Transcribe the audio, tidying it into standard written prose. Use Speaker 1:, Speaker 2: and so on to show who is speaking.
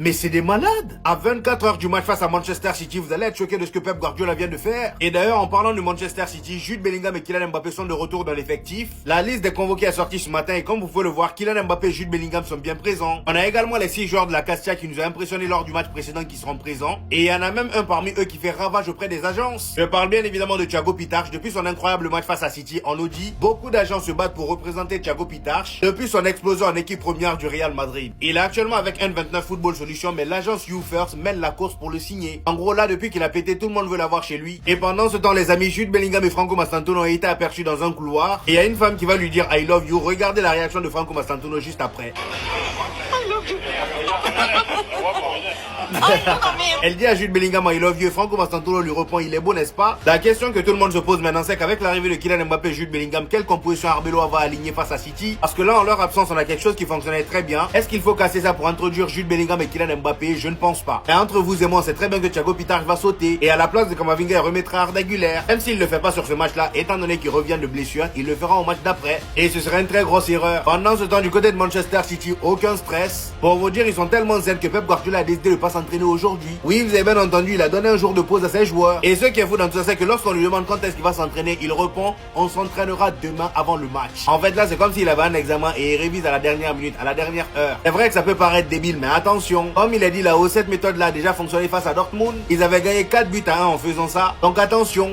Speaker 1: Mais c'est des malades. À 24 heures du match face à Manchester City, vous allez être choqué de ce que Pep Guardiola vient de faire. Et d'ailleurs, en parlant de Manchester City, Jude Bellingham et Kylian Mbappé sont de retour dans l'effectif. La liste des convoqués est sortie ce matin et comme vous pouvez le voir, Kylian Mbappé et Jude Bellingham sont bien présents. On a également les 6 joueurs de la Castilla qui nous ont impressionnés lors du match précédent qui seront présents. Et il y en a même un parmi eux qui fait ravage auprès des agences. Je parle bien évidemment de Thiago Pitach. Depuis son incroyable match face à City, on nous dit, beaucoup d'agents se battent pour représenter Thiago Pitach depuis son explosion en équipe première du Real Madrid. Il est actuellement avec N29 Football Solutions, mais l'agence YouFirst mène la course pour le signer. En gros là, depuis qu'il a pété, tout le monde veut l'avoir chez lui. Et pendant ce temps, les amis Jude Bellingham et Franco Mastantuono ont été aperçus dans un couloir. Et il y a une femme qui va lui dire I love you. Regardez la réaction de Franco Mastantuono juste après. Elle dit à Jude Bellingham I love you. Franco Mastantuono lui répond il est beau, n'est-ce pas? La question que tout le monde se pose maintenant, c'est qu'avec l'arrivée de Kylian Mbappé et Jude Bellingham, quelle composition Arbeloa va aligner face à City? Parce que là, en leur absence, on a quelque chose qui fonctionnait très bien. Est-ce qu'il faut casser ça pour introduire Jude Bellingham et Kylian Mbappé? Je ne pense pas. Et entre vous et moi, c'est très bien que Thiago Pitach va sauter. Et à la place de Camavinga, il remettra Arda Güler. Même s'il ne le fait pas sur ce match-là, étant donné qu'il revient de blessure, il le fera au match d'après. Et ce serait une très grosse erreur. Pendant ce temps, du côté de Manchester City, aucun stress. Pour vous dire, ils sont tellement zen que Pep Guardiola a décidé de pas s'entraîner aujourd'hui. Oui, vous avez bien entendu, il a donné un jour de pause à ses joueurs. Et ce qui est fou dans tout ça, c'est que lorsqu'on lui demande quand est-ce qu'il va s'entraîner, il répond on s'entraînera demain avant le match. En fait, là, c'est comme s'il avait un examen et il révise à la dernière minute, à la dernière heure. C'est vrai que ça peut paraître débile, mais attention, comme il a dit là-haut, cette méthode-là a déjà fonctionné face à Dortmund. Ils avaient gagné 4 buts à 1 en faisant ça. Donc attention.